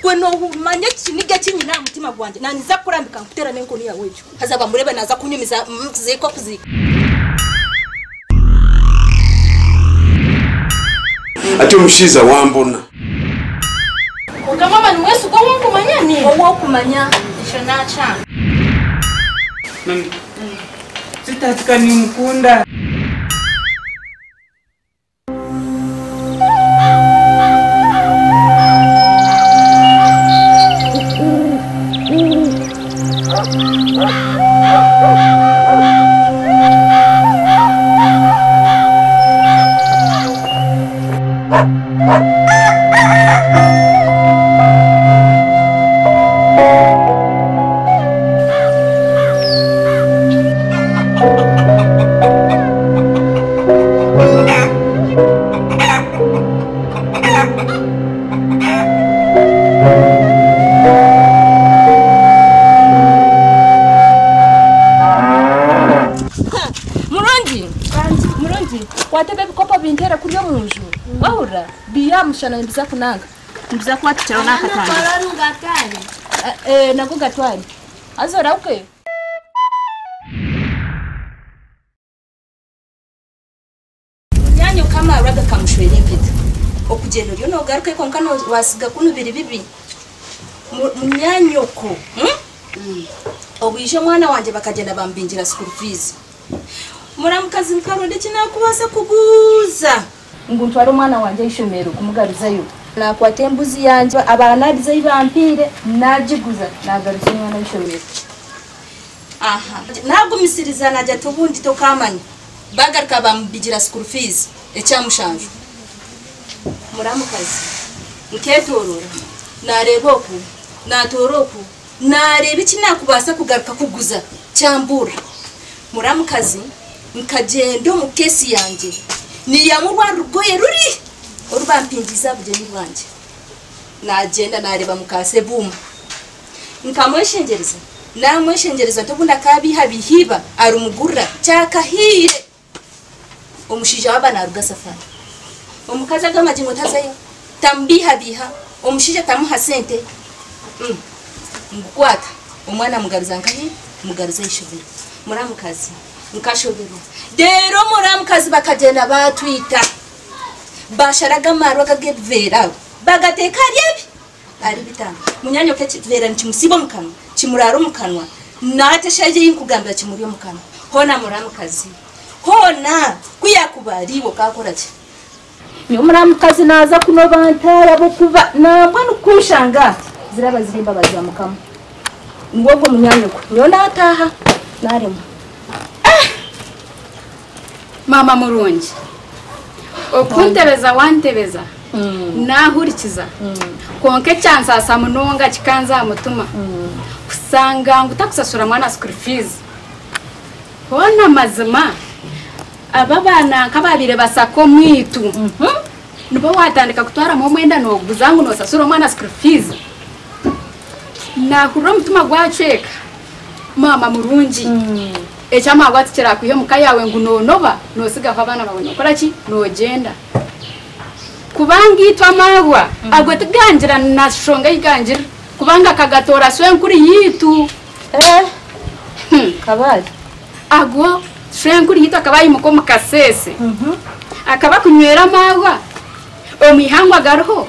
Kweno umanye kiniga kinyina mutima gwanje naniza kurambika nkutera nenko ni yawe cyo hazaba murebe naza kunyumiza muziko kuzika ati umushiza wambona Kama manu wesu kwa kumanya ni wowe kumanya ishana cha Sitatika ni mkunda Watebe bikopa bintera kuri yo munju wahura biya mushana mbiza kunanga mbiza kwatira naka tanga nago gatwari azora uke nyanyo kama raga kamushwere mpita okugendo ryo no garuke ko nkano wasiga kunu biri bibi munyanyoko obije mwana wanje bakagenda bambingira school fees Muramukazi Nkore kinakubasa kuguza nguntwara umwana wanje ishomero kumugarizayo nakwate mbuzi yanje abanadize ibampire najiguza nagaruza umwana ishomero aha ntabwo misiriza najya tubundi to kamanya bagaruka bambigira school fees ecyamushanje Muramukazi nketorora nareboku natoroku nareba ikinakubasa kugaruka kuguza cyambura Muramukazi nkagendo mu kesi yanje ni ya murwa rugoye ruri urubampingiza bugeni bwanje nagenda nareba mukase buma nkamweshengereza namweshengereza tobunda kabiha bihiba arumugurra cyakahire omushija wabana ruga safari omukaza gamagingo tazayo tambiha biha omushija tamuha sente ngukwata omwana mugaruza nkahi mugaruza ishobero Muramukazi nkashobero dero Muramukazi bakagenda batwita basharaga marwa kagevera bagateka ryebi ari bitanga munyanyo ke vera ntimusibo mukanwa kimuraro mukanwa nateshaje yinkugambira kimuriyo mukanwa hona Muramukazi hona kuyakubaribo kakora ki ni Muramukazi naza kuno bantara bo kuba nambwa nukushanga ziraba zirimba bazamukamo ngogo munyanyoko niyo nataha narimo Mama murungi okuntebeza wantebeza nahurikiza konke cyansasa munonga kikanza mutuma kusanga ngutakusasura mwana school fees hona mazima ababana kababire basako mwitu nubo watandika kutwara mu mwenda no guzangu no sasura mwana school fees nahurira mutuma gwaceka mama murungi echama gwatira kuyo mukayawe ngunonoba nosiga abana bawe nokora ki nogenda kubangi twamagwa agwetiganjira nashonga iganjira kubanga kagatora swe nkuri yitu kabali agwo swe nkuri yitu akabayi mukomo kasese akaba kunywera magwa omihangwa garho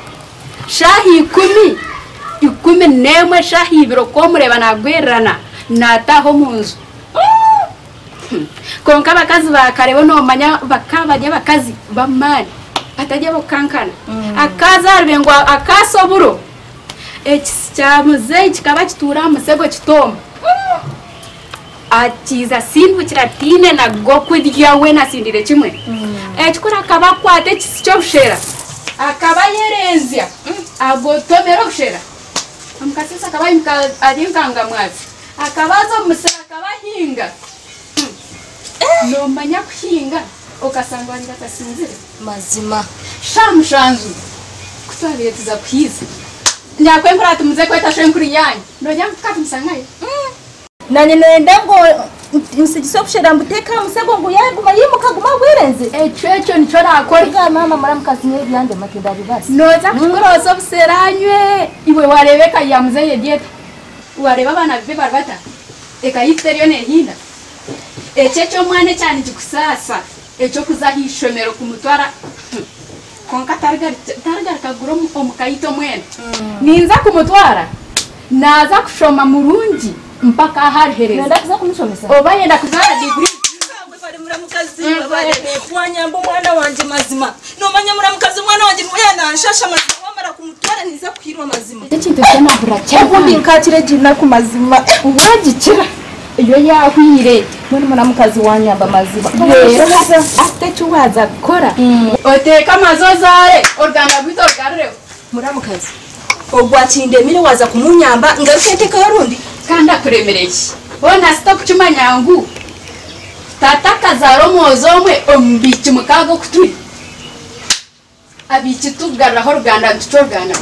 shahi 10 nemwe shahi biro ko mureba nagwerana nataho munzu konka bakazi bakarebo no manya bakabanye bakazi bamani batajya bokankana akaza arbengwa akasoburo ekicyamuze kikaba kitura musego kitoma atiza sindu kiratine na gokudya we nasindire kimwe ekikora kaba kwate kisicyo bushera akaba yerenzya agotomero bushera amukasisa akaba arinkanga mwazi akabazo musera akabahinga no manya kuhinga okasanga ari gatasinzire mazima shamushanzu kutwabire tuza kwiza nyakwembura tumuze kweta shenkuri yanyu nojya mukati musangaye nanye nenda ngo nsigiso kushera mbuteka musego ngo yaguma yimukaguma gwirenze Echo nicho nakora. ga mama muramukazi nye byande matenda bibasi Noza kukoroza buseranywe. Iwe warebeka ya muzeye dieta. Wareba abana bibe barbata. Eka yifteriyo ne hinda. Echo mwane cyane gikusasa. Echo kuzahishomero kumutwara. Konka targar kaguro omukayito mwene. Ninza kumutwara. Naza kushoma murungi mpaka harhereza. nenda kuza kumushomesa Oba yenda kuzara degree. bari muramukazi babare wanyamba umwana wanje mazima nomanya muramukazi umwana wanje muyana nshasha mazima wamara kumutwara niza kwirwa mazima Ekintu cyamabura ubundi nkakire jina ku mazima wagikira. Iyo yahwire. mwene muramukazi wanyamba mazima Rero afite cyo waza gukora. Oteka mazozare organa bito garreo. muramukazi ogwatindemire waza kumunyamba ngaruketeka yarundi Kanda kuremereye. Bona stop chuma nyangu. Tata kazaro mozomwe ombichi mukago kuturi. Abichi tugarraho Ruganda tutogana.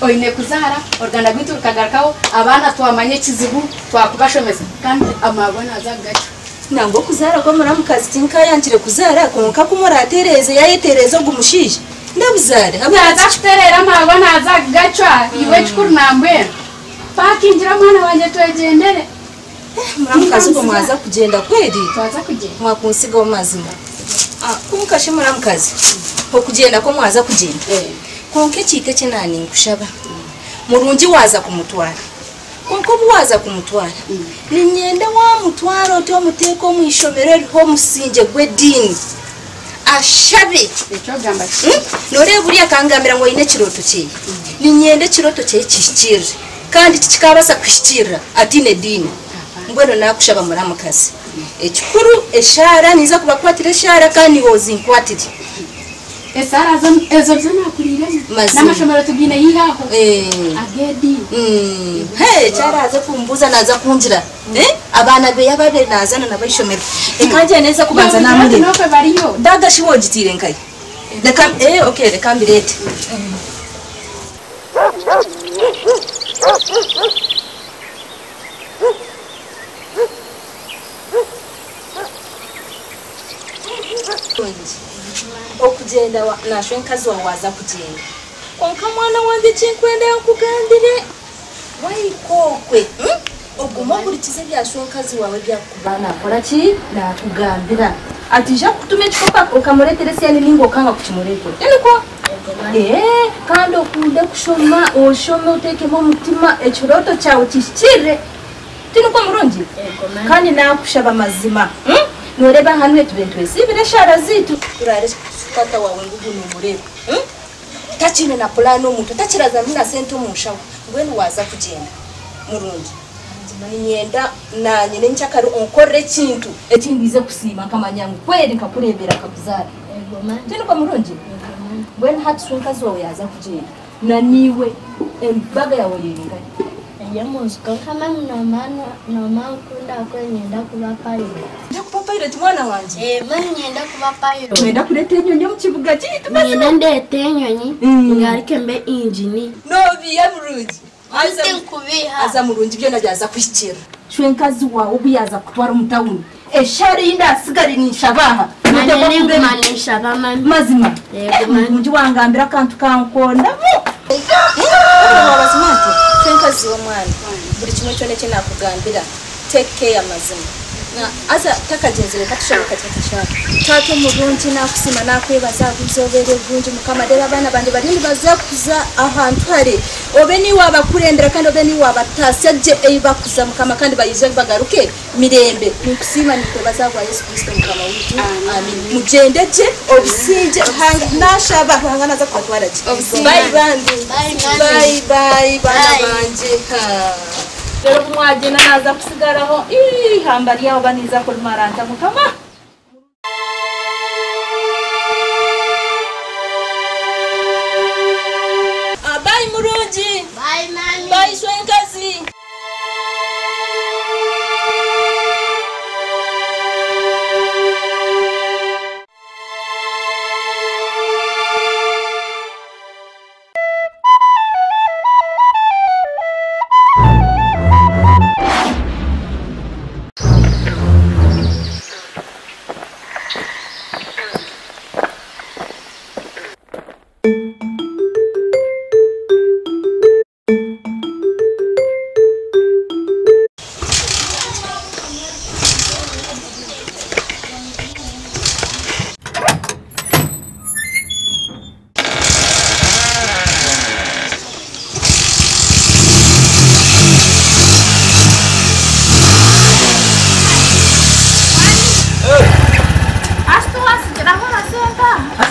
Oine kuzara organda bitu kagarakaho abana twamanye kizibu twakubashomeza kandi amabona azagacho. nango kuzara ko muramukazi tinka yankire kuzara konka kumuratereze yayetereze gumushije ndabuzare Abaza kuterera amabona azagacho iwe chukuru nambwe. Pakinjira mwana wanje twegendere. muramukazi ko mwaza kugenda kwedi Twaza kugenda. mwakunsiga mazima kumukashe muramukazi ko kugenda ko mwaza kugenda konke chite chenani kushaba murungi waza kumutwara konko waza kumutwara ninyenda wa mutwara oto muteko mwishomero ho musinje gwedini ashabe Echo gamba. nore buri akangambira ngo ine kiroto cye ninyende kiroto cye kishikira kandi kikabasa kwishikira atine dini ngwero nakushaba muramukazi ekikuru eshara niza kubakwatira eshara kandi wozinkwatira Esara ezo nakurire. Mazima. Namashomero tugine yihaho. Agedi. Hey, cyaraza kumbuza naza kunjira. Abana be yababe nazana nabashomero. Ekanje neza kubanza namuri. Nokwe bariyo. Daga shiwogitire nkai. Reka okay, reka mbirete. Okugenda nashwe nkazi waza kugenda konka mwana wanje kinkwenda yakugandire wayikokwe oguma buri kize byashwe nkazi wawe byakubana akora ki nakugambira atija kutume chikopa okamuretere siyani ningo kanga kuchimurete niko kandi okunde kushoma oshome utekemo mutima ekiroto cyawe kishikire tiniko murungi kandi nakushaba mazima noreba hanu etubentwe sibire shara zitu turare kata wawe ngugu numureba tachine na plano umuntu tachiraza mina sento munshawo ngwenu waza kugenda murungi ninyenda nanye nenchakari onkorre kintu ekindize kusima kamanyangu kweli nkakurebera kabuzara tino kwa murungi ngwenu hatsunkazi wawe yaza kugenda na niwe embaga yawe yiringa Yamusko kama mama kunda kwenyenda kuba pilot. nje kuba pilot mwana wanje Mani nyenda kuba pilot. mwenda kureta enyonyi mu kibuga kitu Nyenda ndete enyonyi ngarike mbe engineer. no biya murungi aza murungi byo najyaza kwishikira shwenkazi wawe ubuyaza kutwara umutawuni eshari inda asigari nishabaha Manene manisha bama mazima murungi wangambira kantu kankonda abazimante shwenkazi wo mwana buri kimwe cyone cyo nakugambira take care mazima na aza takagenzere katushoboka cyatashaka tato murungi nakusima nakwebaza kuzobere bunji mukamadera abana bandi barindi bazakuza ahantu hari obe ni wabakurendera kandi obe ni wabatasyaje bakuza mukama kandi bayize bagaruke mirembe nikusima niko bazagwa Yesu Kristo mukama witu amen mujendeje obisinje hanga nashaba hanga naza kwatwaraje bye bye bye bana banje Pero kumwagena naza kusigaraho ihambari yaho baniza kumaranta mukama bye murungi Bye mami. bye shwenkazi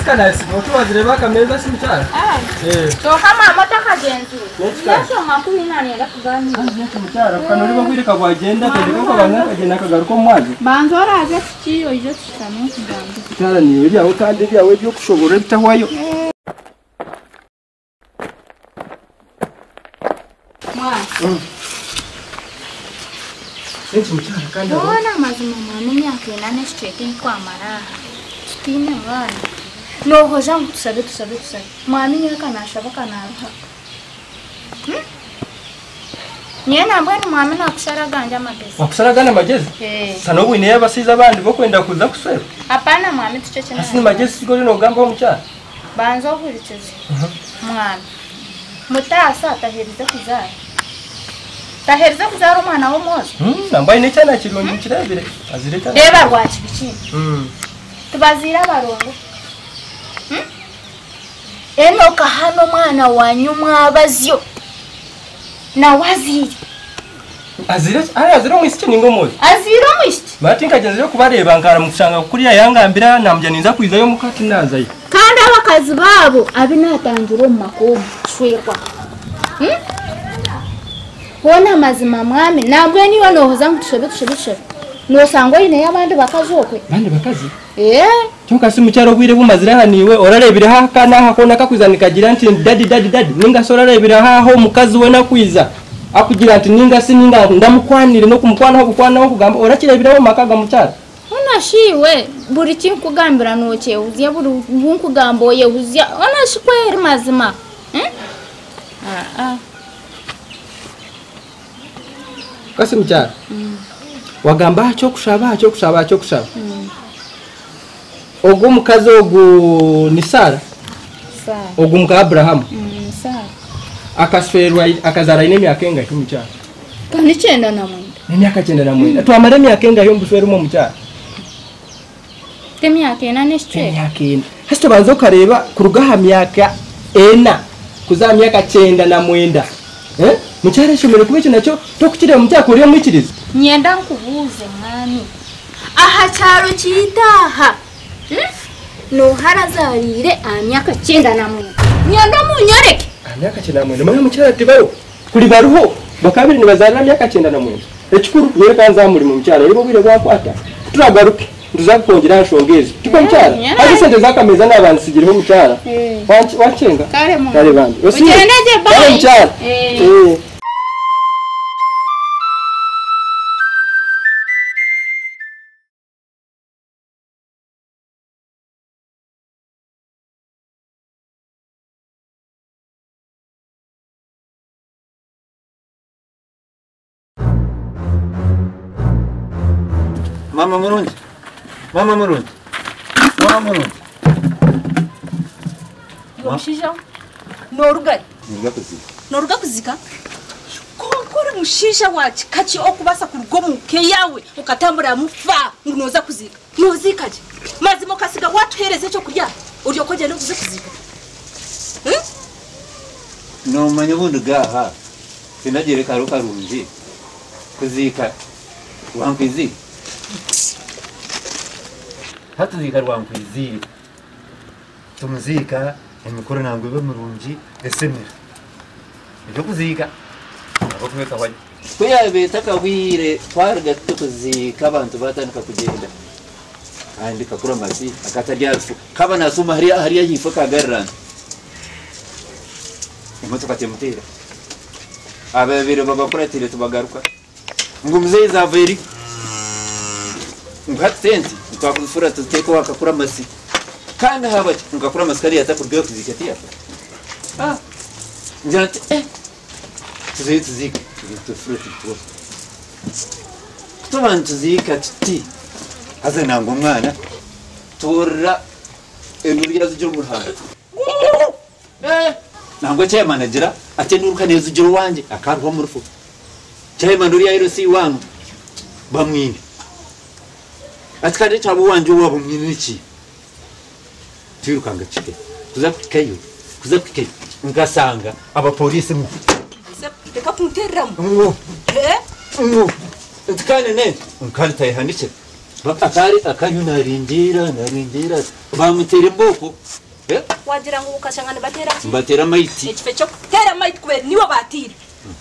kanasi utubazireba kameza simutara so kama motaka genzu Yeso makuru nani ndakuganira simutara kanori bagwirika bagenda tendeka ko banga kagenda kagaruka mwazi banzora aje kiyo ijo kitano kugamba tara ni uri aho kandi byawe byo kushobora bitahwayo simutara kandi bona mazima mwana myaka 8 straight kwa maraha tine mwana no hoja tusabe mwami nyaka nashaba kanaha nyena mbona mwami nakusharaganja magezi wakusharagana magezi sana ubune yabasiza abandi bo kwenda kuza kuswera hapana mwami tucece na asini magezi sigori no gamba ho mucyara banza kurikize mwami mutasa ataherize kuzara taheriza kuzara umwana wo mozo nambaye ne cyana kirongi kirebire azireka reba rwaci bikini tubazira barongo enoka hano mwana wanyu mwabazyo na waziri azira mwisi ningo mozo azira mwisi batinka genze yo kubareba ngara mushanga kuriya yangambira namjya ninza kwizayo mukati nazayo kandi abakazi babo abinatangiro mu makomo shwerwa Hona mazima mwami nabwe niyo nohoza ngutushobe no sango ine yabandi bakazokwe bandi bakazi cyuka si mucyaro gwire bumazira haniwe orarebira haka naha kona kakuzanika gira nti dadi ninga sorarebira haho mukazi we nakwiza akugira ati ninga si ninga ndamukwanire no kumukwana ho gukwana ho kugamba orakirebira ho makaga mucyaro ona shiwe buri kinkugambira noke uziye buri bunkugamboye uzya ona shikweri mazima kasi mucyaro wagamba cyo kushaba ogu mukazi ogu ni Sara ogu muka Abraham Sara akasferwa akazara ine myaka engahe mucyaro kandi 9 ni myaka 9 twamara myaka engahe mbufera mu mucyaro myaka 8 myaka 4 hasi banzo kareba kurugaha myaka 4 kuza myaka 9 mucyaro shomere kubiki nacyo to kukireba mucyako uriyo mwikiriza nyenda nkubuze mwami aha cyaro kitaha no harazarire amyaka 9 nyenda munyereke amyaka 9 mwana mucyaro tibayo kuri baruho bakabiri nibazarira amyaka 9 ekikuru yereka nzamuri mu mucyaro rero bire gwakwata turagaruke nduzakongera shongezi tuko mucyaro ari sente zakameza n'abantu sigiriho mucyaro wacenga kare bandi ugendeje bayi mucyaro Mama Murundi. Mushija noruga kuzika kokore mushija wachi kachi okubasa kurugo muke yawe ukatambura mufa ngunoza kuzika nozikaje mazimo kasiga watuhereze cyo kurya uriyo koje no kuzika No manyabundi gaha sinagere karuka runji kuzika wankwizi hatuzika rwankwizire tumuzika emikoro nangwe bamurunji esemera ibyo kuzika abo kweka waje kuyabeta kabwire twarga tukuzika abantu batandika kugenda kandi kakura masi akataryafu kaba nasuma hariya yifa kagarran imotoka temutera ababiri babakuratire tubagaruka ngo muzee zaveri ngatenti twakufura tuteko wakakura masi kandi habati ngakura maskari yatakurwe kuzikatia njati tuzika tufura tutwo tubantu zika titi haza nango mwana tora enuriya zijuru muhanda nango cyaye managira atenduruka neza ujuru wanje akarwa mu rufu cyaye manuriya iro si wangu bamwini atikade cyabo wanje wabo mwini iki tuyirukanga cike kuzapikayo ngasanga abapolisi mu reka kunteramo tukane ne nkari tayihandike bakakari akanyuna naringira bamutere mboko wagira ngo ukashangana batera ki batera maiti ekife cyo tera maiti kubera niwo batira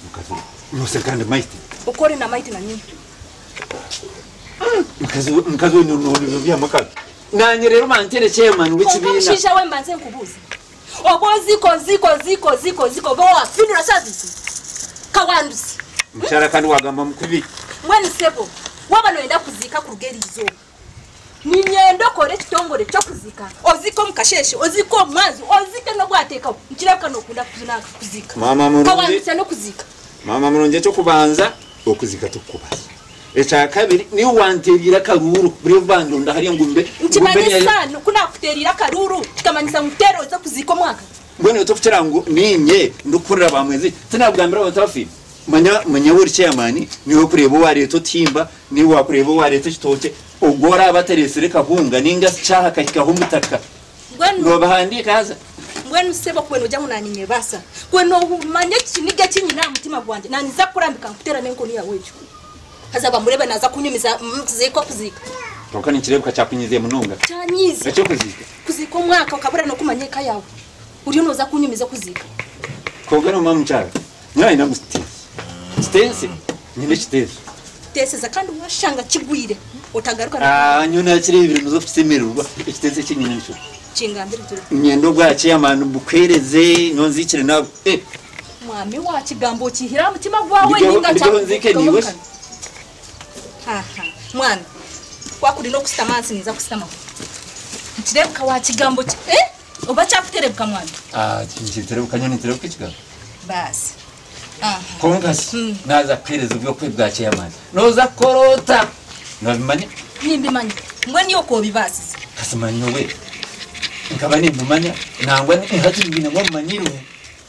mukazi nose kandi maiti ukore na maiti na nyine mukazi no bya makazi nanye rero mantere chairman w'ikibina shisha we mbanze nkubuze obo ziko bo afindura service kawandusi mshara kandi wagamba mukubi mwene sebo wabano enda kuzika ku rugerizo ni nyendo kore kitongore cyo kuzika oziko mukasheshe oziko mwanzi ozike no gwateka nkiraka no kunda kuzunaka kuzika mama murundi kawandusi no kuzika mama murundi cyo kubanza okuzika tukubaza echa kabiri ni wanterira karuru buri bando ndahari ngumbe ntimanyisa kuna kuterira karuru kikamanyisa mutero zo kuzika mwaka mbone utofutira ngo ninye ndukurira bamwezi tinabwambira batafi manya buri chairman niwe kureba wareto timba niwe wakureba wareto kitoke ogora bateresere kahunga ninga cyaha kahikaho mutaka no bahandika haza mbwenu sebo kweno jamu naninye basa kweno manye kiniga kinyina mutima gwanje naniza kurambika nkutera nenko niya wecho hazaba murebe naza kunyumiza muziko kuzika tokani kirebuka cyakunyize mununga cyanyize cyo kuzika umwaka ukabura no kumanyeka yawe uri noza kunyumiza kuzika kogana mama mchara nyayi na stance nyine stance teseza kandi washanga kigwire utagaruka nyuna kire ibintu muzo kusemererwa ikiteze kinyine nicyo kingambira turi nyendo bwace amanu bukwereze nonzikire nawe mwami wa kigambo kihira mutima gwawe ninga cyangwa nzike niwe mwana kwakuri no kustamansi niza kustama kirebuka wa kigambo uba cyakuterebuka mwana kiniterebuka nyone terebuka kigambo basi Kongasi naza kwereza ubwo kwe bwace amanu noza korota nabimanye nimbimanye mbwe niyo ko bibasize kasimanye we nkaba ni mumanya nangwa ni hati bina ngo manyiro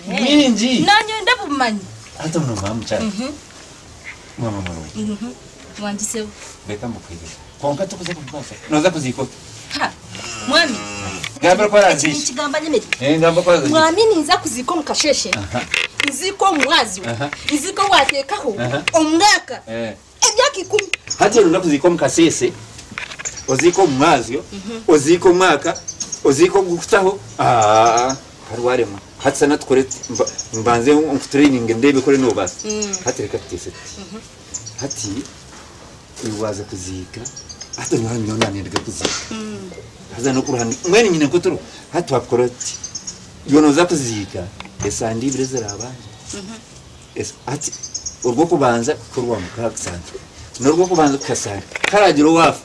nyinji nanye ndabumanye hata no mama cyane mama maro wanjise beka mukwege konka tukuze kumfasa noza kuziko ha mwami ngamba ko ranzi ikigamba nyemeti ngamba ko ranzi mwami niza kuziko mukasheshe iziko mwazi iziko watekaho umwaka ebyaki 10 hati ndo kuziko mukasese oziko mwazyo oziko mwaka oziko gukutaho harwarema hati sana tukorete mbanze training ndebe kore no basi hati reka tese hati iwaza kuzika hati nyona ndega kuzika haza no kuruhandi mwene nyine kuturu hati wakorete yono za kuzika esandi brezera abanje hati urwo kubanza kurwa mukasanzwe norwo kubanza kukasanga karagiro wafu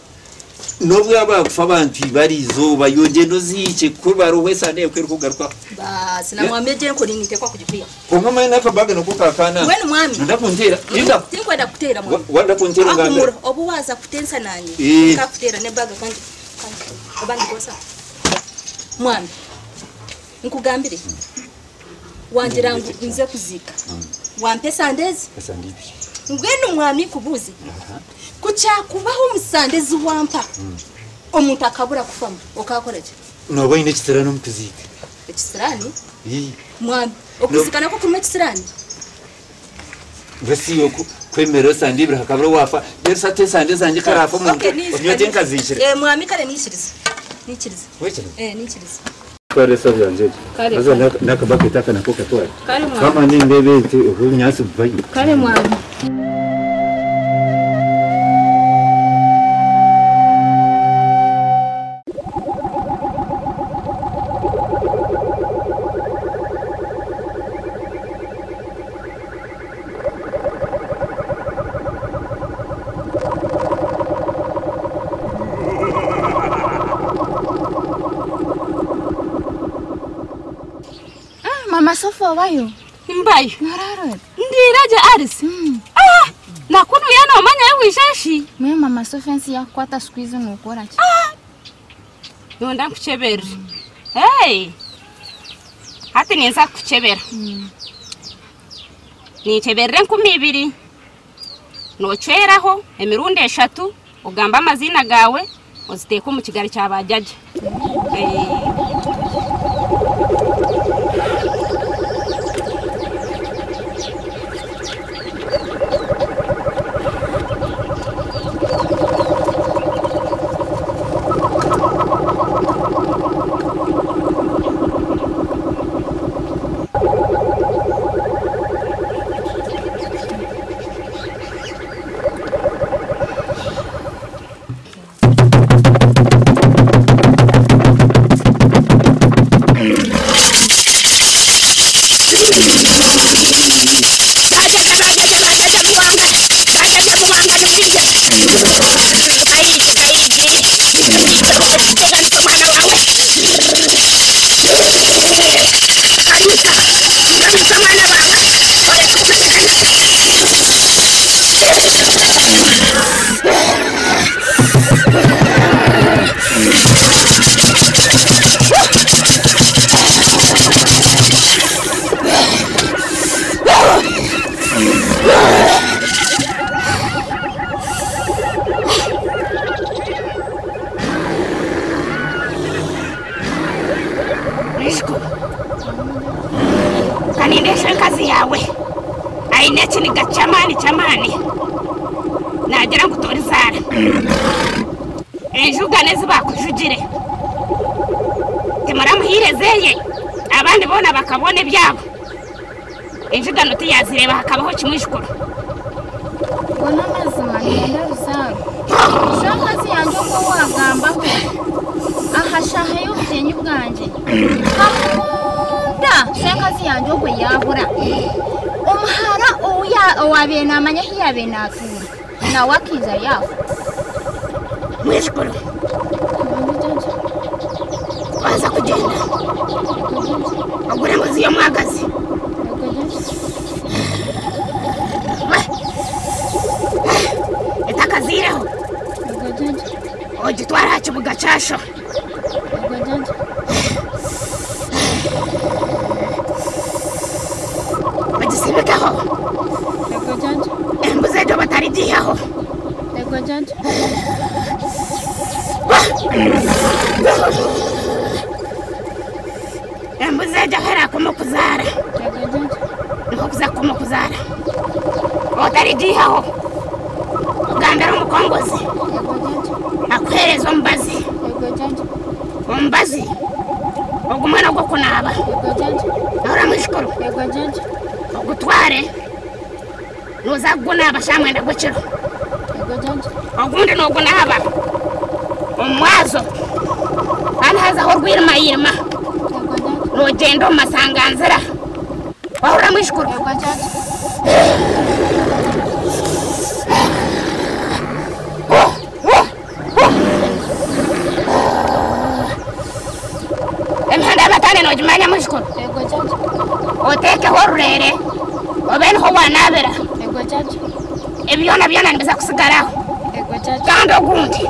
nobwo abakufa abantu barizo bayogendo zice kubaro wese ane kwero kugaruka basi na mwameje ko ninite kwa kujipiya ko mama ina kabaga no kukakana wenu mwami ndakuntera inda tinkwenda kutera mwami wanda kuntera ngamba obu waza kutensa nanye kakutera ne baga kandi abandi kosa mwami nkugambire wanjirangu nze kuzika wampesa ndezi ngwenu mwami kubuzi kuchakubaho umusandezi wampa omuntu akabura kufama okakoreje nobo ine kitirano mukuzika ekisirani mwami okuzikana ko kuma ekisirani basi yoko kwemera sandibira hakabura wafa yersa te sande zanje karafa muntu onyote nkazishire mwami kare nishiriza wechele nishiriza kare savya njeje aza nakabaka itaka nako katwara kare mwami kama ni mbebete ubunyasi buvayi kare mwami Mama Sofa wayo mbayo nararo ndiraje arisi nakunu yana omanya yewishashi mwe Mama Sofa nsi yakwata squeeze nukora ki yonda kuchebera hati niza kuchebera ni cheberre 12 no chweraho emirundi 3 ugamba amazina gawe uziteka mu kigari cyabajaje kiniga chamani nagira ngo utorizara ejugane zibakujugire timuramuhirezeye abandi bona bakabona ibyabo ejugano tiyazireba hakabaho kimwishukuru bona mazima ngenda rusanga shakazi yanjye ko wagambaho ahashahe y'ubyenyi bwanje kamunda shakazi yanjye ko yabura umhara owabena amanya hiyabena atura na wakiza yafu mwishukuru waza kugenda agure ngo ziyo mwagazi etakazireho ogitwara kibuga cyasho bagisibikaho embuze jo batarigiyeho embuze jo hera kumukuzara nkukuza kumukuzara otarigiyeho ugandara umukongozi akwereza umbazi ogumwana gwo kunaba ahora mwishukuru ogutware nuza gunaba shamwenda gwekiro ogundi nogunaba omwazo anhaza ho rwirima nogenda omumasanganzira ahora mwishukuru emhanda abatane nojimanya mwishukuru oteke horurere obene ho wanabera ebyona nibiza kusigaraho kandi ogundi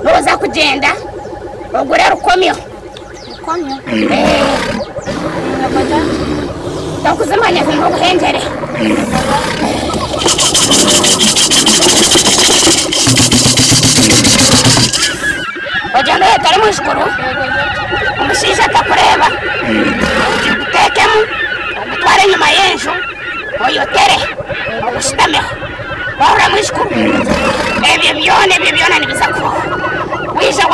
noza kugenda ogure rukomyo dokuzimanya zino obuhenjere ojanda yetare mwishukuru umushisha atakureba utekemu ogutware nyuma y'enju oyotere ogushitameho wahora mwishukuru ebyo byona nibiza kubaho wija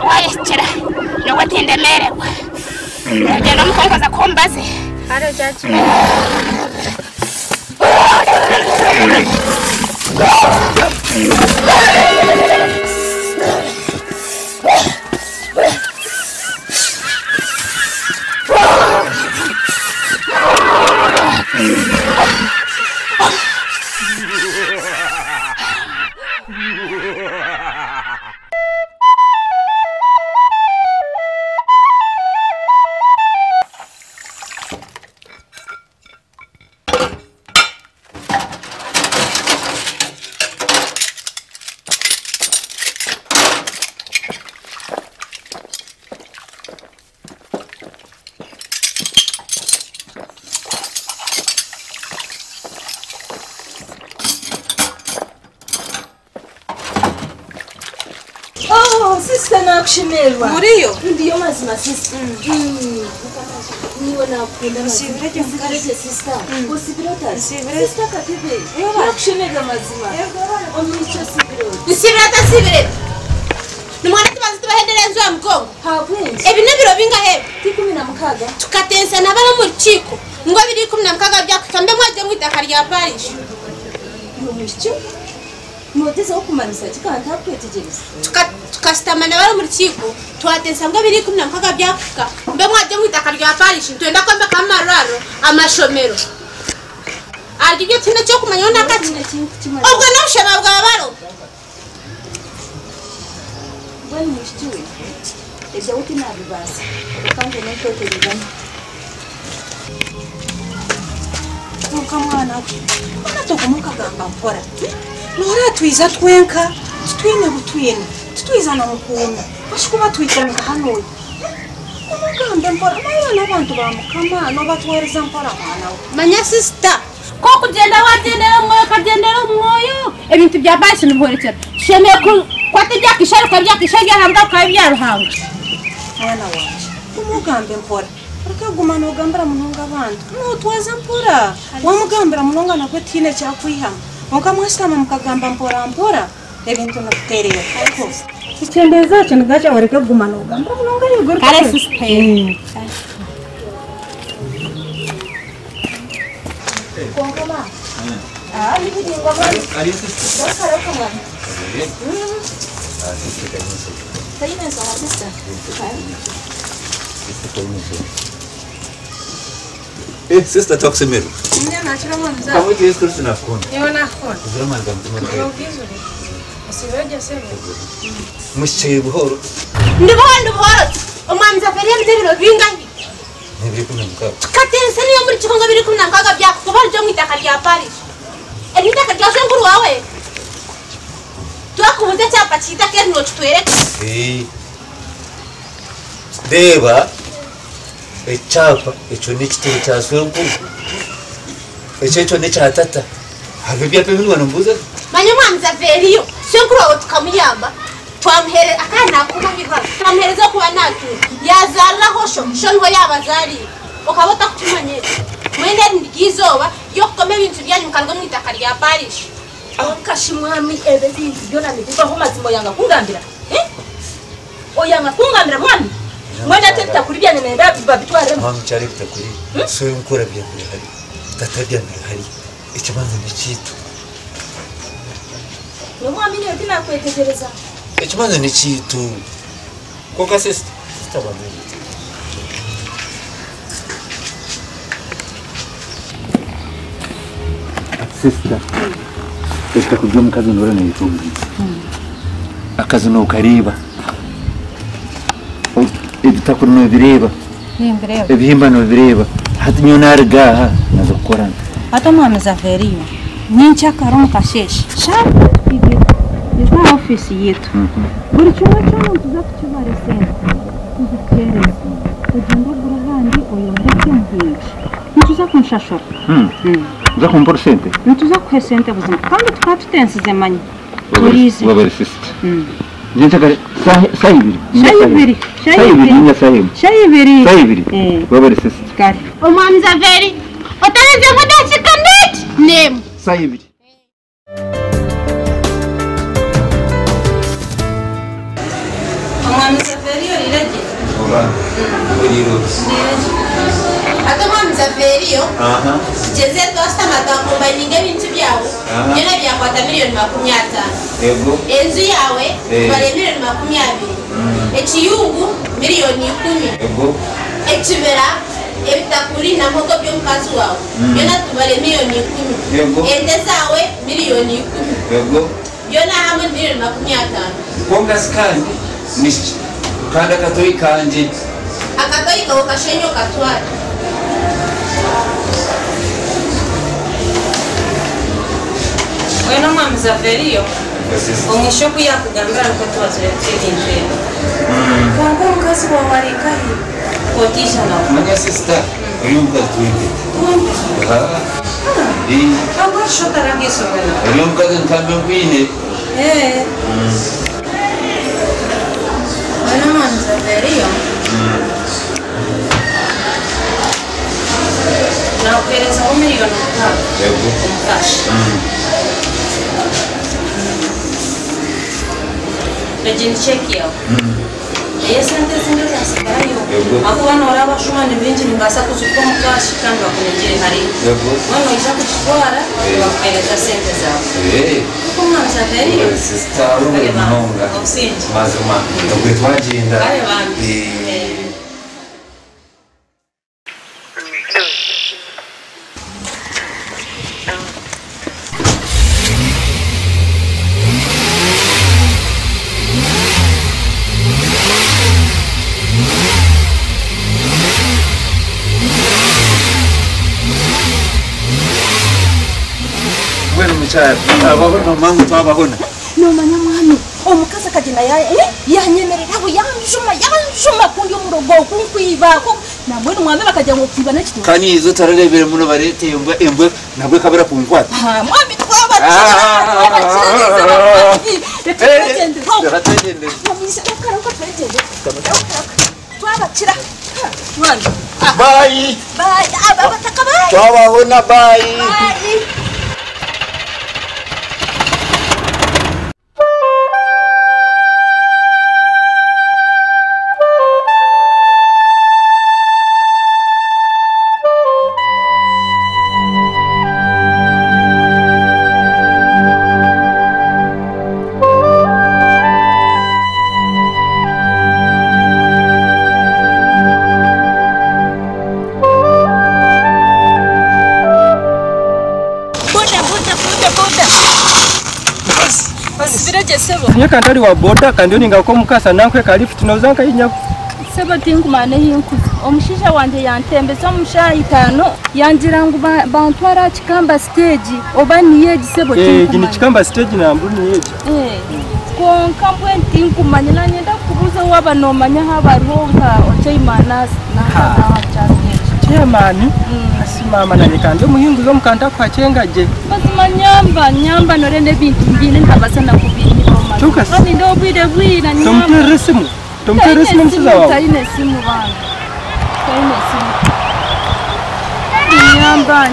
wayeshyira nowatindemererwa ogenda omukongoza kumbaze Sister nakushimerwa. Muriyo? Ndiyo mazima sister. Niwe nakunda mazima. Sigarete sister. Usibirota. Sister katibe. Nakushimerwa mazima. Omicho sibirota. Usibirota sibireta. Numwana tubazi tubahendereza wa mkongo. Habwenzi. Ebi nebiro bingahe? 16. Tukatensa nabara mu rukiko. Ngo 16 byakutambe mwaje mu itaka rya Paris. Mumicho. Muteze okumanisa kikanta kwetegereza. Tukasitamana bari mu rukiko twatensa ngo 16 byakuka. Mbe mwaje mu itaka rya Paris twenda kwamba kamararo amashomero. Aribyo tine cyo kumanya ndakati. Ubwo n'ushaba bwabaro. Bwani mushitiwe. Ese uti nabibasa. Kandi n'kwetegereza. Mukamwana anatokumuka gamba mpora. Nora twiza twenka twine butwine twiza na mukunda bashikuba twitanga hano umuganda mpora n'abantu bamukama no batwereza mpora mwana manya sister ko kugenda wagendera mwoyo kagendera mwoyo ebintu bya basi n'ubuherekera shemeye ko kwatijya kisharuka bya kishagira hambwa kwa bya ruhanga mwana wanje umugambe mpora Gumana ugambira munonga abantu nutwaza mpora wamugambira munonga nakwe tine cyakwihama mukamwasitama mukagamba mpora ebintu nakuterera ariko icyendeza cyane gacha wareke gumana ugambira munonga yogora kare sister konkama ni bidinga bari ari sister kare kama sister Kayine sawa sister. Sister Toximero. Ndio nachira mwanza. Kama hiyo Yesu Kristo nakona. Niwe nakona. Zama ngamtuma. Usiweje sema. Mushiye buhoro. Ndi buhoro. Umwami Zaferi yamzebiro bingangi. Nibiri kumwe mukaba. Katense niyo muri kikonga biri kumwe nkaga bya kuba ryo mwitaka rya Paris. Ebitaka rya Shenguru wawe. Twakubuze cyapa cyita kerno kitwereka. Deba echapa echo nikitero cha Shenguru. Echo ni cha tata. Habibya pe bintu banambuza. Manye Umwami Zaferi yo Shenguru wawe tukamuyamba. Twamhere akana kuba birwa. Twamhereza kuba natu. Yazaraho shonho yabazari. Ukabota kutumanye. Mwene ndigizoba yo kome bintu byanyu kango mwitaka rya Paris. Kashimwami ebezi byona nibiva ho mazimo yanga kungambira oyanga kungambira mwami mwene teta kuri byane nenda babitware Mama cyari bitakuri so nkora byakuri hari tatabya hari ikibanza nikitu no mwami ne ndina kwetegereza ikibanza nikitu koka sister bamwe sister Esta kujua mkazi nora na yifungi. Akazi no kariba. Ibitakuru no bireba. Bireba. Ebihimba no bireba. Hati nyonari gaha nazo kukorana. Hata Umwami Zaferi nincha karomo kasheshi. Shaka ibi. Izwa office yetu. Buri kimwe cyose tuza kukibare sente. Tuzikereza. Tugenda burahandi oyo ndetse mbyinshi. Ntuza kunshashora. Za kumpora sente. Ntuza kuhe sente buzima. Kandi twatutensize manyi. Turize. Wabari sister. Njenza kare sayibiri. Sayibiri. Wabari sister. Kare. Umwami Zaferi otareze mudashika net name Sayibiri. Umwami Zaferi irege. Oba. Oriro. Hata Umwami Zaferi yo jeze twasta magambo bayininge bintu byawo nyene byakwata miliyoni 50. Ego. Enzu yawe bare miliyoni 20. Ekiyungu miliyoni 10. Ego. Ekibera ebitakuri na moko byo mukazi wawe yona tubare miliyoni 10. Ego. Ende zawe miliyoni 10. Ego. Yona hamwe miliyoni 50. Konga skandi nishi. Kanda katoi kanje. Akatoi kawo kashenyo katwara. Wena Umwami Zaferi yo. Omwisho kuyakugambira ko twazire tsinje. Kongo mukazi wawe ari kahi. Kotisha na. Manya sister. Uyu mkazi tuinde. Kongo shota rangi somena. Uyu mkazi nkambe kwine. Wena Umwami Zaferi yo. Na kueleza miliyoni 5. Ego. Cash. Legend check yao. Sente zinde zasigarayo. Ako bana oraba shumane binji ngasa kuzuko mukashi kandi bakunegere hari. Mwana iza kutwara bakweleza sente zawe. Kuko Umwami Zaferi sister uri munonga. Mazuma. Nokwe twagenda. Kare bambi. Abahona mangu twabahona. no manya mwami omukazi kagina yanyemerera abo yanjuma kundi umurogo kunkwiba ko namwe mwame bakajya ngo kwiba nakito Kani izo tararebere muno barete embwe nabwe kabara kunkwata. mwami twaba twabakira mwana Bye. bye abataka bye Twababona bye. bye Nyaka ndali wa boda kandi oninga ko mukasa nankwe ka lift nozanka yinya sebo tinkumane yinkuzi omushisha wanje yantembeza omushayitano yangira ngo bantwara kikamba stage oba niye gisebo gini kikamba stage na mbuni yeje konka mbwe tinkumanye nanyenda kubuza waba nomanya habaronka ocheimana na chemani asimama na nikande muhingu zo mukanta kwa chengaje basima nyamba norende bintu ngine ntabasana kubini Chuka ani ndo bwira nyamba tomteresimu msiza wao taine simu bana taine simu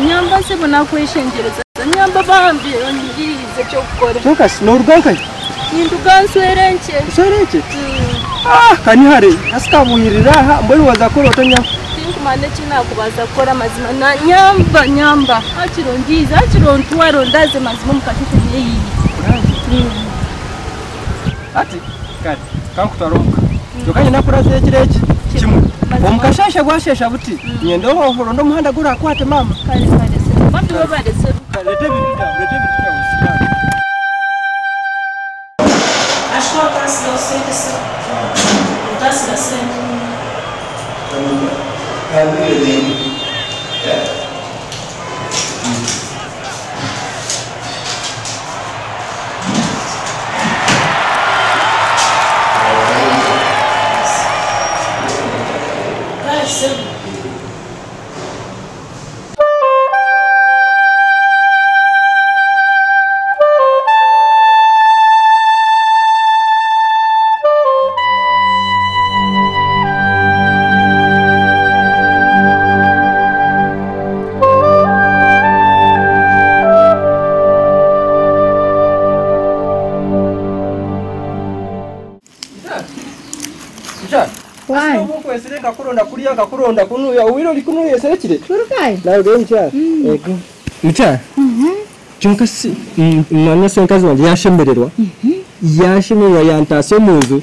nyamba sebo nakweshengereza nyamba bambi ongize cyo gukora Chuka snorganka Ninduganswerenche kani hari asikabuyirira ha mbere waza kora otonya tinkumane china kubaza kora mazima na nyamba achirongiza achirontwaro ndaze mazima mukatete yeyi ati kati kankutaromuka yokanye nakuraze kireki kimwe omukashasha gwashesha buti nyendo hohoro ndo muhanda gura akwate mama kale se bambi babade se lete bitu usiana Acho que a taça não sente assim. A taça não sente. Vai ser. Why? Kwesere kakuronda kuriya kakuronda kunuya uwiro likunuye serekire. Turukai. Na ndo mcha. Ego. Mcha. Chunka si mwana senkazi wanje yashemererwa. Yashemererwa yantase munzu.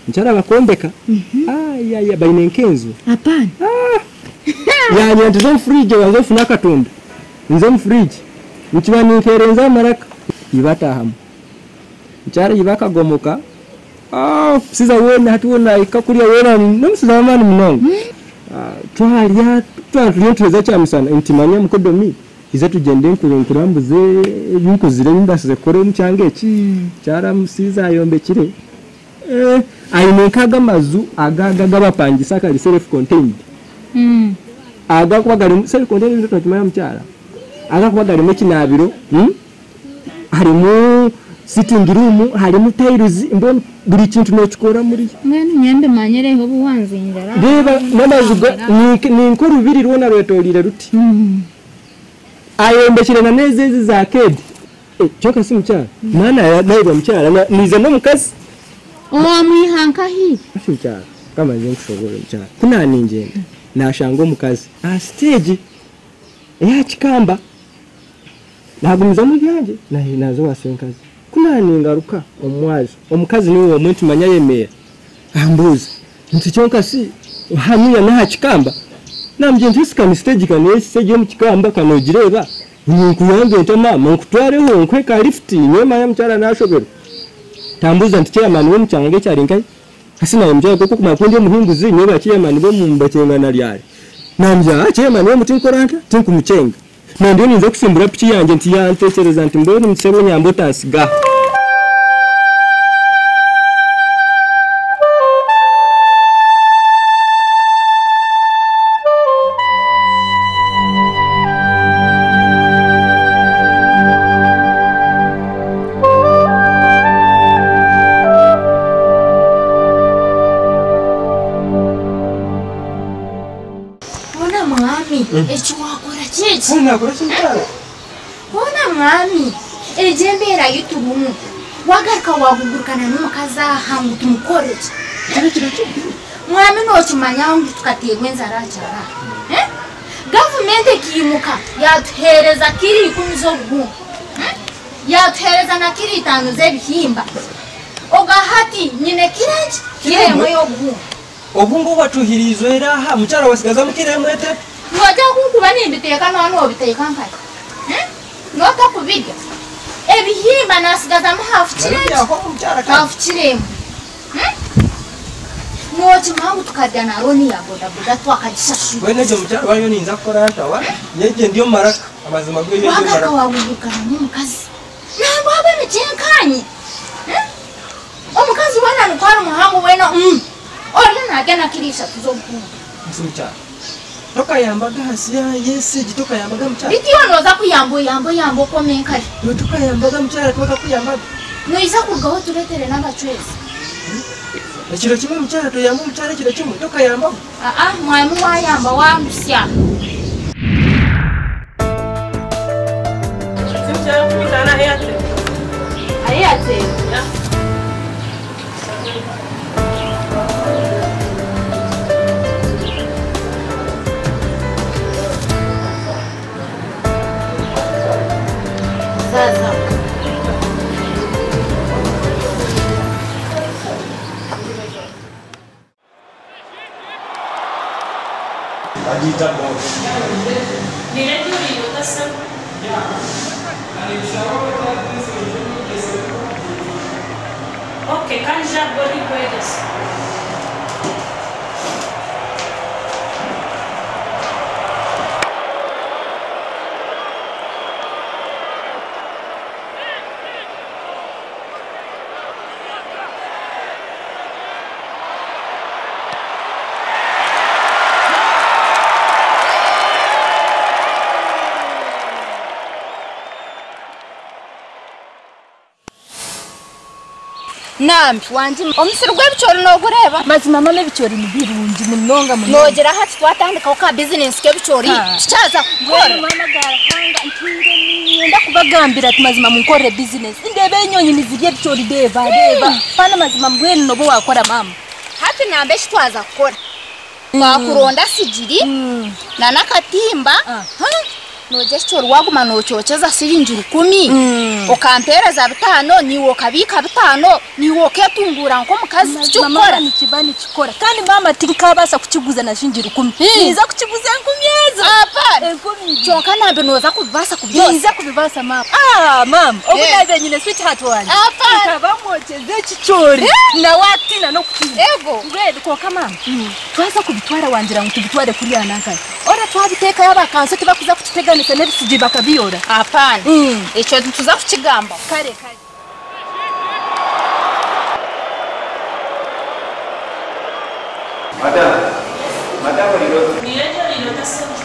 Nchara bakombeka. Ya baine nkenzu. Hapana. Yani nzo fridge wanzo funa katonda. Nzo fridge. Mchibani nkerenza maraka. Ibata hamu. Nchara ibaka gomoka. Siza wena hatuona ikakulia wena nomsiza amani mnongo. Twalya cha musana intimanya mukodomi iza tugende nkurambuze yukuzire ndasize kore mucyange eki cyara musiza ayombekire ayinekaga mazu agaga gabapangisa kali self contained agakubagali self contained ndo tukimanya mucyara agakubagali mu kinabiro harimo sitting room harimo tiles mbona buri kintu no chikora muri Mwene nyembe manyere ho buwanzinjara reba namazuga ni nkuru biri rwona rwetolire ruti ayombekire na nezezi za kedi choka si mchara maana ya naiba mchara niza no mukasi mwihanka hi mchara kama nje kushobora mchara kuna ninjenda nashango mukazi stage ya chikamba nagumiza mu byanje nazo wasenkazi kuna ningaruka omwazi omukazi niwe omuntu manya yemera ambuza ntichonka si hamiya na chikamba namje ntisikani stage kane stage mu chikamba kanogireba nkuyambe ntama munkutwareho nkweka lift nyema ya mchara nashobera tambuza ntichema niwe mchange cyarinkai asina yemje koko kumakundi muhinguzi niwe bakiyema nibo mumbacenga lyari namje achema niwe mutinkoranta tinkumucenga ndio ninza kusimbura piki yanje ntiyantekereza nti mbone msebo nyambo tasiga None nakora cy'umutaro. Bona mwami ejembera yutubumu wagaruka wagugurukana n'umukaza hangu tumukoreke mwami no kimanya ngo tukategwe nzara cyara government kimuka yatuhereza kiri kunzo bwu yatuhereza na kiri tanu zebihimba ogahati nyine kirenje kiremo yo bwu Obungu batuhirizwe raha mucyara wasigaza mukiremwete. Ngoja kunkuba nimbiteka none obiteka nkaya nota kubirya ebihimba nasigaza mu hafu kirenge hafu kiremo noti mangu tukajya na roni ya bodaboda twakagishashu wene je mucyaro wanyu ninza gukora ntawa yeje ndiyo maraka amazima gwe yeje maraka wagaka wagugukana n'umukazi ntabwo habe mikenkanye omukazi wana nukwara umuhango wena orya nagena kirisha tuzobukunda mucyaro toka yambaga hasiya yese gitoka yambaga mucyaro bitiyo noza kuyambo komenkari yo toka yambaga mucyaro toka kuyambaga noyiza kurgaho turetere n'abacwezi ekiro kimwe mucyaro to yambo mucyaro kiro kimwe toka yambaga mwami wayamba wandusya Simcha kutana Airtel Sasa Ajita boss. Ni radio ni sasa. Okay, kan já body breakers. nambi wanje omusiri gw'ebichori nogureba mazima mama ebichori nibirungi munonga nogera hati twatandikaho ka business k'ebichori kichaza gukora mama garahanga ntinde kubagambira ati mazima munkore business ndebe enyonyi nizirye ebichori deva pana mazima mbwenu nobo wakora mama hati nambe shitwaza gukora twakuronda sigiri na nakatimba noje shichori waguma nochocheza siringi 10 ukampereza 5 niwo kabika 5 niwo ketungura nko mukazi cyukora nikibani kikora kandi mama tinkabasa kukiguza na shiringi 10 niza kukiguza 10 apana 10 chonka nambe noza kubasa kubyoza niza kubivasa mama mama obunabe nyine sweetheart wanje apana bamocheze chichori na watina no kutina ego ngwede ko kama twaza kubitwara wangira ngo tubitware kuri yanaka ora twabiteka yabakanso tibakuza kukitegana seneri sijiba kabiyora apana echo tuza kukigamba kare madam lilo Ni radio ni sasa.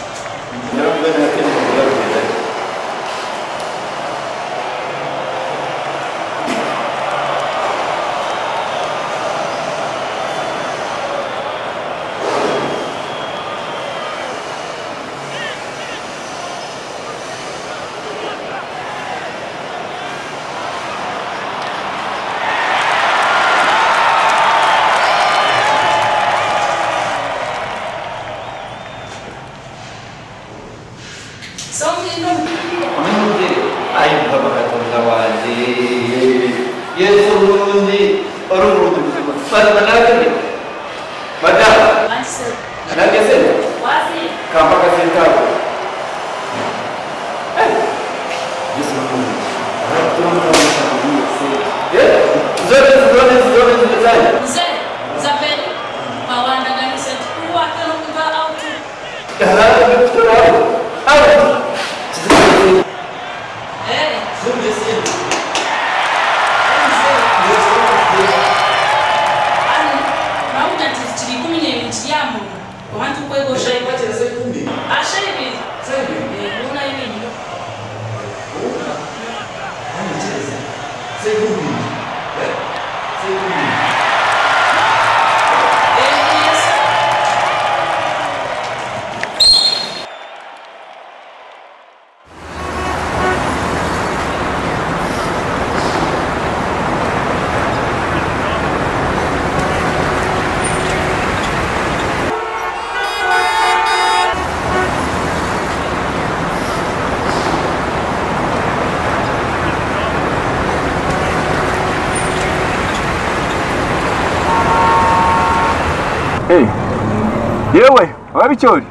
babicyori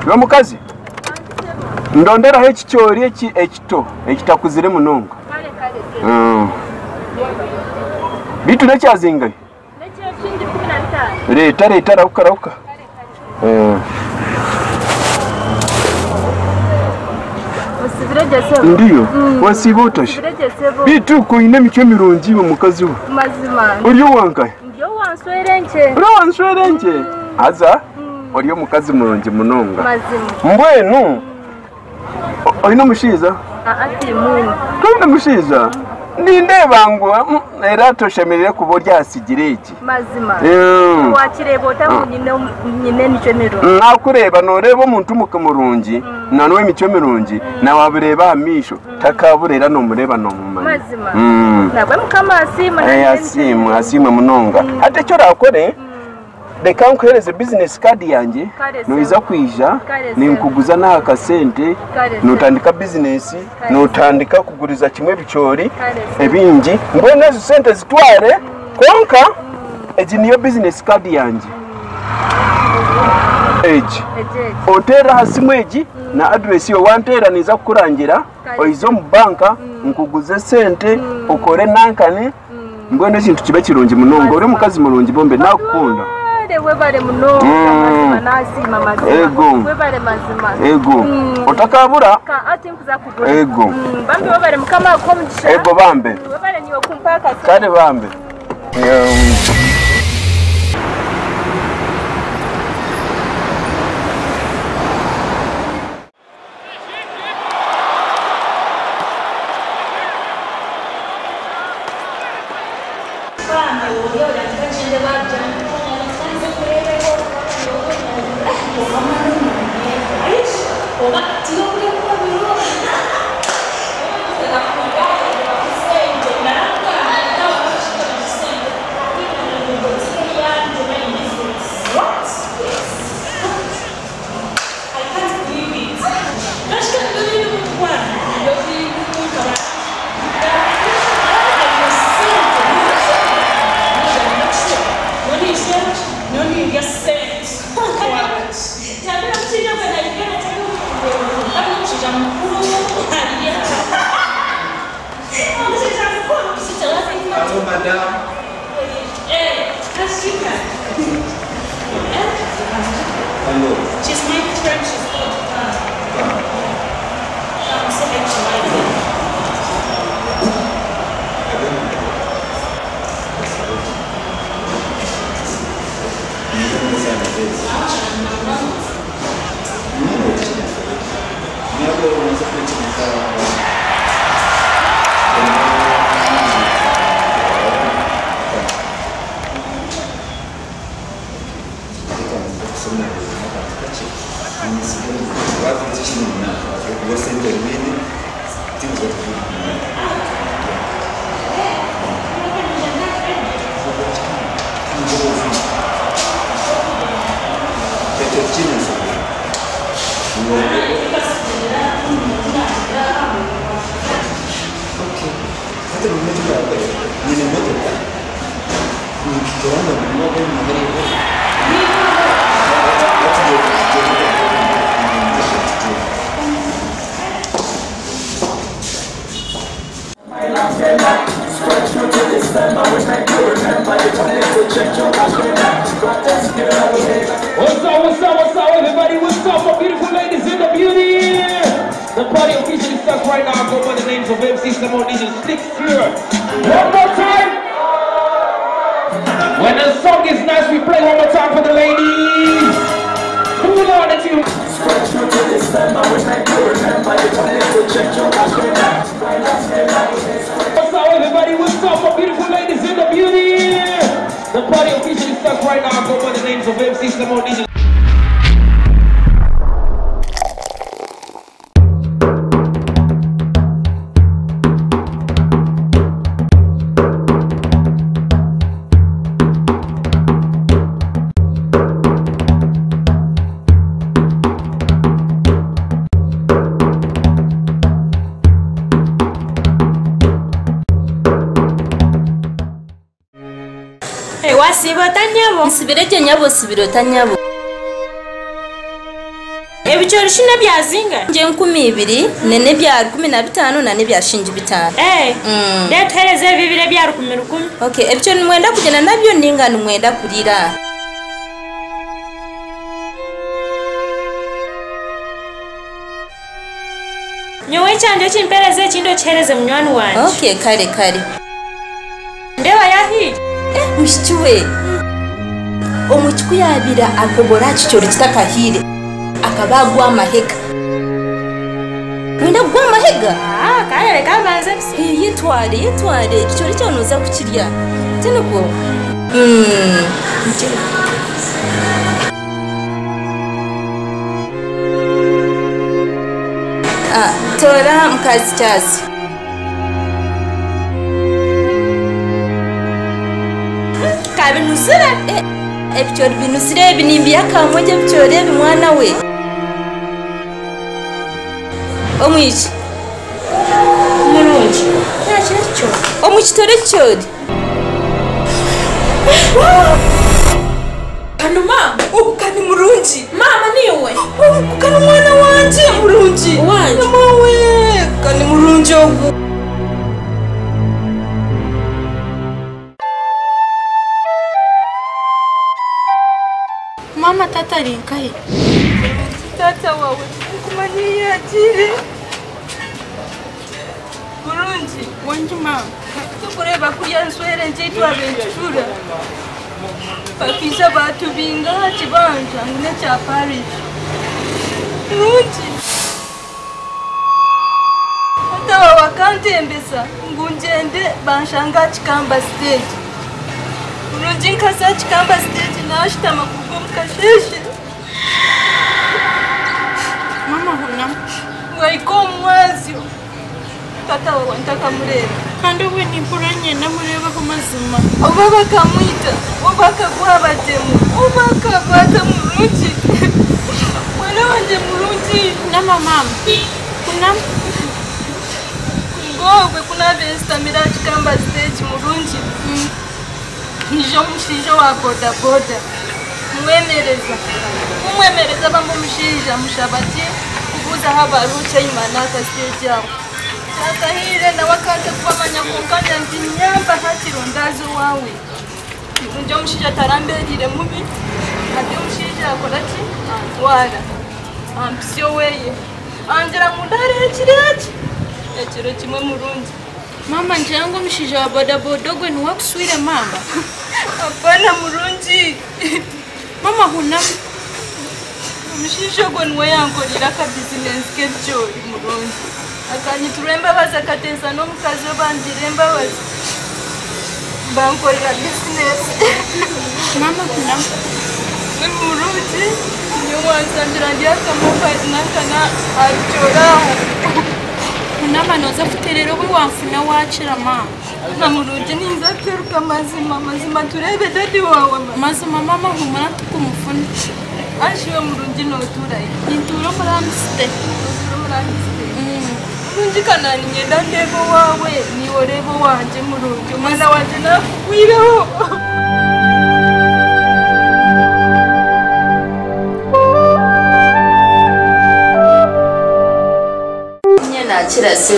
Kyomukazi ndondera he kicyori ekitakuzire munonga bitu necyazingaye leta rauka ndiyo wasibotoshe bitu kuine mico mirungi mukazi we uriyo wangaye uriyo wanswerenke aza uriyo mukazi murungi munonga mbwenu oine omushiija tonde mushiija nindeba ngo era toshemerere kuba ryasigire iki wakireba nyine nico mirungi nakureba noreba omuntu mukamurungi nanwe mico mirungi na wabireba amisho takaburera no mureba no mumanya nabwe mukamasima asima munonga ate cyo rakore reka nkuhereze business card yanjye nuiza kwija ninkuguza na akasente nutandika business nutandika kuguriza kimwe bicyori ebingi mbona zo sente zitware konka eji niyo business card yanjye eji otera hasimweji na address yo wantera niza kurangira oizo mu banka nkuguze sente ukore nankane mbona ikintu kibe kirungi munongo uri mukazi murungi bombe nakukunda webale munonga mazima nasima mazima webale mazima otakabura ati nkuza kugura bambe webale mukama akomugisha bambe webale niwe kumpaka kale bambe She's my friend, she's called I'm so excited. What's up, everybody? What's up, my beautiful ladies in the beauty? The party officially starts right now. Go by the names of MC Simone Diesel Sticks here. One more time. When the song is nice, we play one more time for the ladies. Hold on a few. What's up, everybody? What's up, my beautiful ladies in the beauty? The party officially starts right now. Go by the names of MC Simone Diesel. Sibiro tanyabo. Sibiro tanyabo. Ebichori shine byazinga. Nje 12 nene bya 15 na ne bya shinji 5. Ndetereze bibire bya 10. Okay, ebichori mwenda kugena nabyo ninga mwenda kulira. Nyowe cyanje chimpereze chindo chereze munywani wanje. Okay, kare. Ndewa yahi. Mushituwe. Omuchiku yabira akobora chichori kitakahire. Akabagwa amahega. Mwenda gwa amahega? Kare kabanze. Yitware chichori cyonoza kukirya. Teneko. Tora mukazi chazi. Kabinusira. Ebichori binusire binimbiya kamonje bichori bimwana we. Omwichi. Mulungi. Yachicho. Omwichitore chori. Kanuma, ukani murungi. Mama niwe. Ukani mwana wanje murungi. Wanje. Mama we, kani murungi ogu. Mama tata rinkai. Tata wawe, kumaniye akiri. Murungi. Wanje mama. Tukureba kurya nswere njitwa benchura. Pakisha batu binga chibanja ngune cha Paris. Murungi. Hata wakantembesa ngunjende banshanga chikamba stage. Murungi nkasa chikamba stage nashitama kugo mukasheshe. Mama huna. Waiko mwazyo. Tata wawe ntaka mureba. Kandi we nimpuranye namureba ko mazima. Obaba kamwita, obaka gwabademu, obaka bata murungi. Mwana wanje murungi. Nama mama. Kuna ngogwe kuna bestamira chikamba stage murungi. Nijo mushijo wa boda boda. Mwemereza bambo mushija mushabati kubuza habaruche imanaka stage yawo. Akahire na wakati kwamanya kunkanya ntinyamba hatirondazo wawe. Njo mushija tarambegire mubi. Ati mushija akolaki? Wara. Ampsyo weye. Anjira mudare ekireki. Ekiro kimwe murungi. mama njangu mshija wa boda boda gwe ni wakuswire mama. Hapana murungi. Mama huna Mshija gwe niwe yankolera ka business k'ebyori murungi. Akanyituremba baza kateza no mukazi bandiremba baza. Bankolera business. Mama huna Murungi. Ni wanzandira ndiaka mobile nakana ajoraho. Kunama noza kuterero we wamfuna wachira mama. Na murungi ninza teruka mazima turebe dadi wawe mazima mama humana tukumufuna. Ashiwe murungi no turayi. Inturo muramsite. Murungi kanani nyenda ndebo wawe ni orebo wanje murungi. Mwana wanje nakwireho.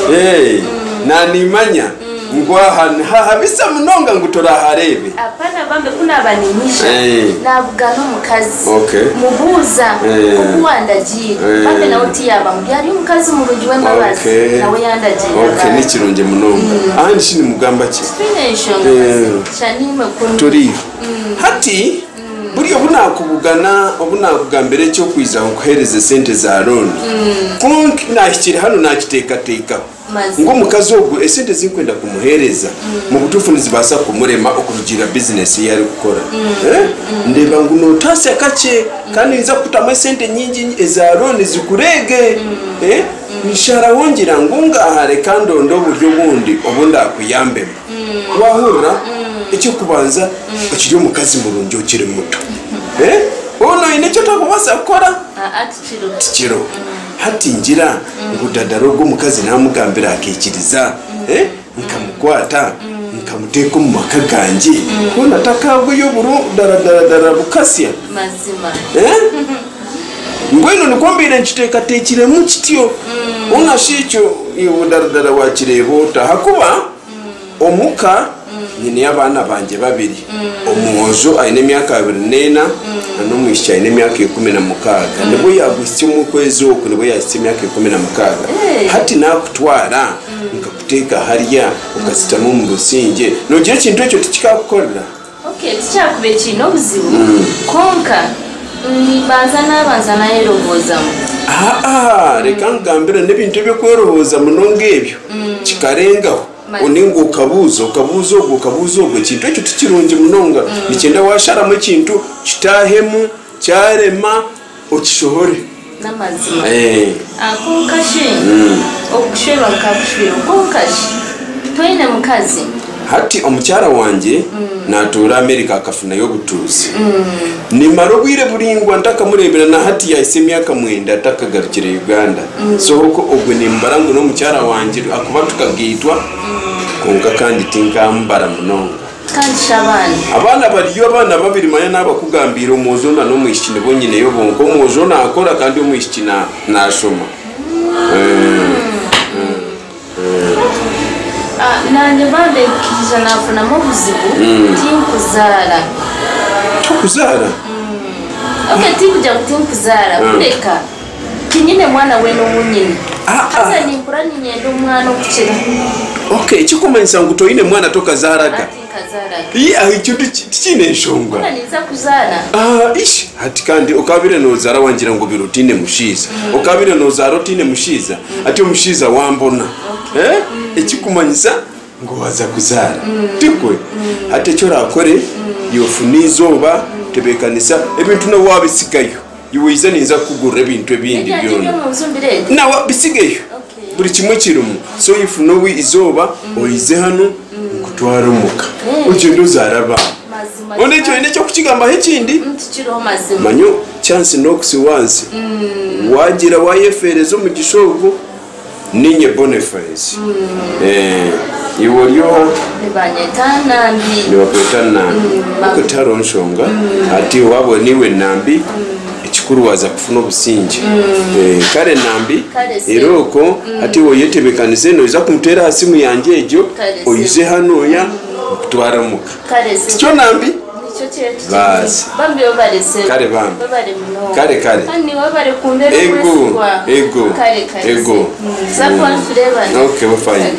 Hey, nanimanya ngwahana habisa munonga ngutora harebe. Apana bambe kuna abaninyisha navuga no mukazi mubuza okuwandagira bambe nawe tiyaba mubyari umukazi mu rugi w'embabazi nawe yandagira nikirunge munonga ahandi shini mugamba ki shanime kun turi hati buri obunakugambere cyo kwiza nkuhereze sente za loan konki nakiri hano nakiteka ngo mukazi ogwo esente zinkwenda kumuhereza mu butufu nizibasa kumurema okurugira business yari gukora ndeba ngo notase kache kandi nza kutama sente nyingi za loan zikurege nishara wongira ngunga hare kandondo buryo bundi obunda kuyambe wahura icyo kubanza ukiri mukazi murungi ukiri muto ono inecyo takubasa gukora atchiro hati ngira ngudadaro go mukazi namugambira akikiriza nkamukwata nkamuteka mu makaganje ko natakabwo yo buru daradara bukasya mazima Mbwino nikombire nchiteka tekire mu kityo unashicho iwo daradara wakirebota hakuba omuka nyine y'abana banje babiri omwozo aine myaka 24 n'omwisha aine myaka 16 nibo yagusye mu kwezi okwo nibo yasye myaka 16 hati nakutwara nkakuteka hariya ukasitamo mu rusinge nogira kintu ekyo tikikakukorera tikyakube kino obuzibu konka nibanza nayerobozamu reka ngambira n'ebintu byokweroboza munonga ebyo kikarengaho uningo ukabuzo ogwo kintu ekyo tikirungi munonga nikyenda washaramu ekintu kitahemu kyarema okishohore n'amazima konkashi okushwirwa nkakushwirwa konkashi twine mukazi hati omukyara wanje natura America akafuna y'obutuzi nimara obwire buringwa ntakamurebera na hati yahise emyaka 9 atakagarukira Uganda so hoko ogwe nimbarangu n'omukyara wanje akuba tukagiitwa konka kandi tinkambara munonga kandi shabani abana bariyo abana babiri manya nabakugambira omwozo na n'omwishikine bonyine yo bonko omwozo nakora kandi omwishikina nashoma nanje bande kija nafuna mu buzibu tinkuzara tikuja kutinkuzara kuleka kinyine mwana we n'umunyine kaza nimpura ninyenda umwana okukira kikumanyisa ngu toyine mwana tokazaraga icyo tikine nshonga hati kandi okabire nozara wangira ngo birutine mushiza okabire nozara rutine mushiza ati omushiza wambona ekikumanyisa ngo waza kuzara tikwe hati cyo rakore yofunizoba tebekanisa ebintu no wabisigayo yiwiza niza kugura ebintu ebindi byona nawa bisigayo buri kimwe kirumu so if no we izoba oyize hano kutwara umuka ugendo zaraba one cyo ine cyo kukigamba hekindi manyo chance no kusiwanzi wagira wayeferezo mu gishogo ninye Boniface iwolyo ni wapetana ukutaro nshonga ati wabo niwe nambi ekikuru waza kufuna obusingi kare nambi eroko ati woyetebekanise noza kumutera hasimu yanje ejo oyize hano ya kutwara muka kyo nambi basi bambi obarese kare bambi kare ani wabare kumbere ego sapwa sureba okay we're fine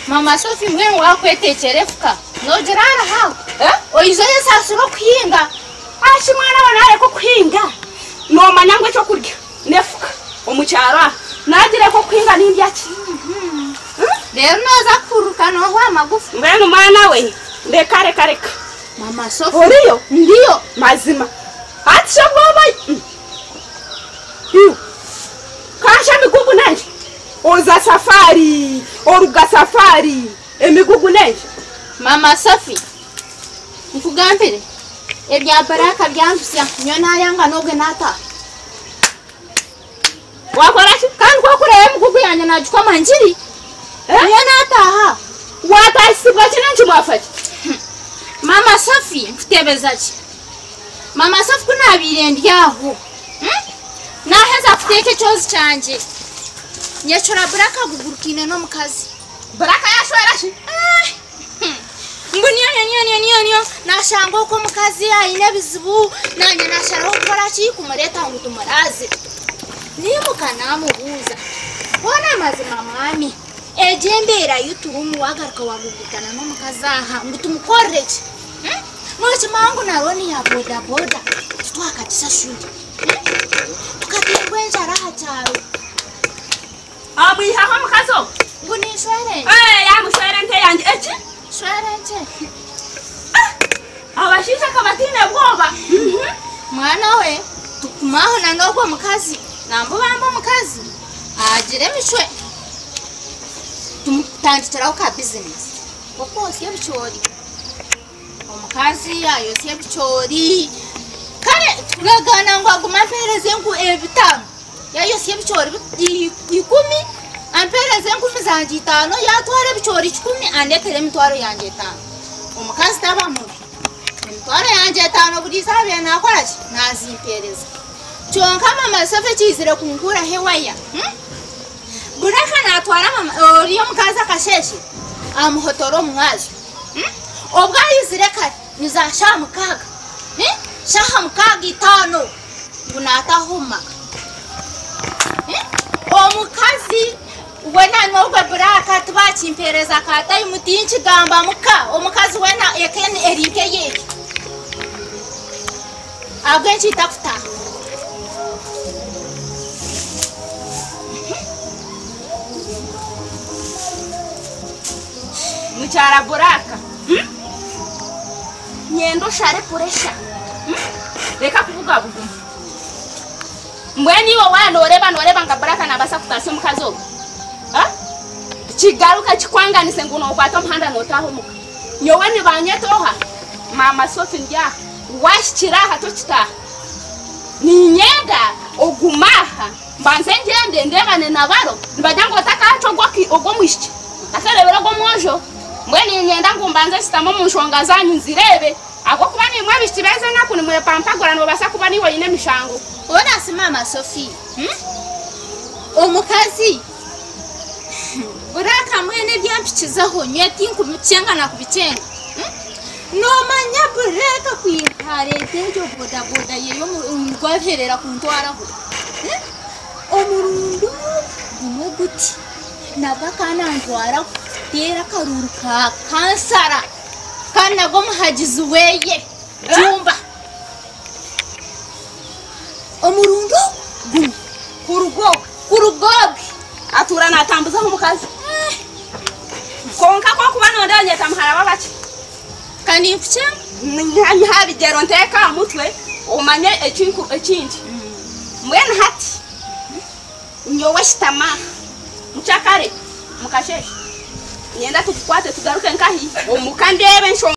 Mama Sophie mwe wakwetekerefuka nogerara hawo oyizoye sasuro kwinga ashi mwana wanare ko kwinga no manyangwe cyo kurya nefuka omucyara nagire ko kwinga nindi yaki rero noza kuruka no hwa magufu mbene mwana we ndekare Mama Sophie oriyo ndiyo mazima ati shoboba kasha migugu nanje oza safari oruga safari emigugu nanje Mama Sophie nkugambire ebya baraka byandusya nyona yanga noge nata wakora kandi kwakureye emigugu yanya najukwa manjiri nyona nata watasibwa kinanchi mwafati Mama Sophie mfutebezachi Mama Sophie kunabire ndyaho naheza kuteke chozi canje nyechora baraka gugurukine no mukazi baraka yashwera shi niyo nashanga uko mukazi yaine bizibu nanye nasharaho gukora ki kumureta ngo tumuraze nimuka namubuza bona mazima mwami ejembera yuturumu wagaruka wamubitana no mukazaha ngo tumukoreke mwache mangu naroni ya boda boda twakatisha shuri tukatengwenja raha charo abiha ho mukazo ngo ni shwere ya mushwere nte yanje echi shwere nte abashisha kabatine bwoba mwana we tukumaho nangoko mukazi nambo bamba mukazi agire mishwe tumutandikiraho ka business kuko siye bichori omukazi yayo siye bichori kare turagana ngo aguma mpereze ngo ebitano yayo siye bichori 10 ampereze ngo mizangi 5 yatware bichori 10 andetere mitwaro yanje 5 omukazi tabamubi mitwaro yanje 5 buri sabe nakora ki nazimpereza chonka mama safe chizire kunkura hewaya buraka natwara mama oriyo mukaza kasheshe amuhotoro mwazo obwayizire kare nizasha mukaga shaha mukaga 5 bunatahuma omukazi wena nogwe buraka tubachimpereza katayi mutinchi gamba muka omukazi wena ekene erike yeke agwenchi tafuta muchara buraka nyendo share puresha reka kuvuga bugu mbweni wo noreba ngaburaka nabasa kutasi mukazo kigaruka kikwanganise nguno kwata mhanda notaho muka nyowe ni banyetoha mama sofi ndya washikira hato kita ni nyenda ogumaha mbanze ngende ndebane nabaro mbajango takacho ogomwishiki akarebera go mwojo mbweni nyenda ngumbanze sitamo munshonga zanyu nzirebe ako kuba ni mwe bishibeze nakuni mwe pampagora no basa kuba ni woyine mishango ona si mama Sophie omukazi buraka mwene byampikizaho nyeti nkubicenga nakubicyenga no manya bureka kwihare tejo boda boda yeyo ngwaherera kuntwaraho omurundu umuguti nabakana ntwara tera karuruka kansara kana go muhagizi weye jumba omurundu kurugobi atura natambuza ho mukazi konka ko kuba nonda nyeta mhara babachi kandi mfuche nyanyi habi jero nteka mutwe umanye ekindi mwene hati nyowe shitama mchakare mukasheshe yenda tukwate tugaruke nkahi omukandebe nsho